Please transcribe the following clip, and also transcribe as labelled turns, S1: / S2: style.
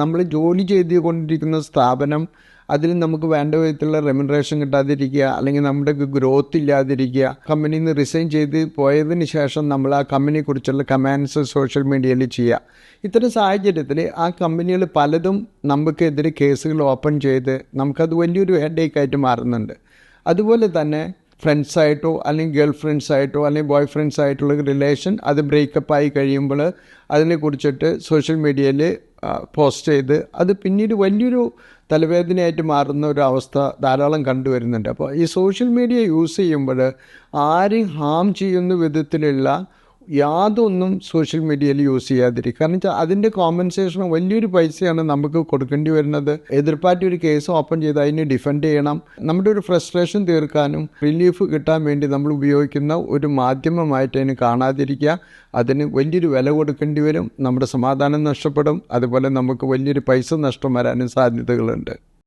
S1: നമ്മൾ ജോലി ചെയ്തുകൊണ്ടിരിക്കുന്ന സ്ഥാപനം അതിൽ നമുക്ക് വേണ്ട വിധത്തിലുള്ള റെമ്യൂണറേഷൻ കിട്ടാതിരിക്കുക, അല്ലെങ്കിൽ നമ്മുടെ ഗ്രോത്ത് ഇല്ലാതിരിക്കുക, കമ്പനിയിൽ നിന്ന് റിസൈൻ ചെയ്ത് പോയതിന് ശേഷം നമ്മൾ ആ കമ്പനിയെക്കുറിച്ചുള്ള കമൻസ് സോഷ്യൽ മീഡിയയിൽ ചെയ്യുക. ഇത്തരം സാഹചര്യത്തിൽ ആ കമ്പനികൾ പലതും നമുക്കെതിരെ കേസുകൾ ഓപ്പൺ ചെയ്ത് നമുക്കത് വലിയൊരു ഹെഡേക്കായിട്ട് മാറുന്നുണ്ട്. അതുപോലെ തന്നെ ഫ്രണ്ട്സായിട്ടോ അല്ലെങ്കിൽ ഗേൾ ഫ്രണ്ട്സായിട്ടോ അല്ലെങ്കിൽ ബോയ് ഫ്രണ്ട്സായിട്ടുള്ള റിലേഷൻ അത് ബ്രേക്കപ്പായി കഴിയുമ്പോൾ അതിനെക്കുറിച്ചിട്ട് സോഷ്യൽ മീഡിയയിൽ പോസ്റ്റ് ചെയ്ത് അത് പിന്നീട് വലിയൊരു തലവേദനയായിട്ട് മാറുന്ന ഒരു അവസ്ഥ ധാരാളം കണ്ടുവരുന്നുണ്ട്. അപ്പോൾ ഈ സോഷ്യൽ മീഡിയ യൂസ് ചെയ്യുമ്പോൾ ആരെയും ഹാം ചെയ്യുന്ന വിധത്തിലുള്ള യാതൊന്നും സോഷ്യൽ മീഡിയയിൽ യൂസ് ചെയ്യാതിരിക്കുക. കാരണം വെച്ചാൽ അതിൻ്റെ കോമ്പൻസേഷൻ വലിയൊരു പൈസയാണ് നമുക്ക് കൊടുക്കേണ്ടി വരുന്നത്. എതിർപ്പായിട്ട് ഒരു കേസ് ഓപ്പൺ ചെയ്ത് അതിനെ ഡിഫെൻഡ് ചെയ്യണം. നമ്മുടെ ഒരു ഫ്രസ്ട്രേഷൻ തീർക്കാനും റിലീഫ് കിട്ടാൻ വേണ്ടി നമ്മൾ ഉപയോഗിക്കുന്ന ഒരു മാധ്യമമായിട്ട് അതിന് കാണാതിരിക്കുക. അതിന് വലിയൊരു വില കൊടുക്കേണ്ടി വരും, നമ്മുടെ സമാധാനം നഷ്ടപ്പെടും, അതുപോലെ നമുക്ക് വലിയൊരു പൈസ നഷ്ടം വരാനും സാധ്യതകളുണ്ട്.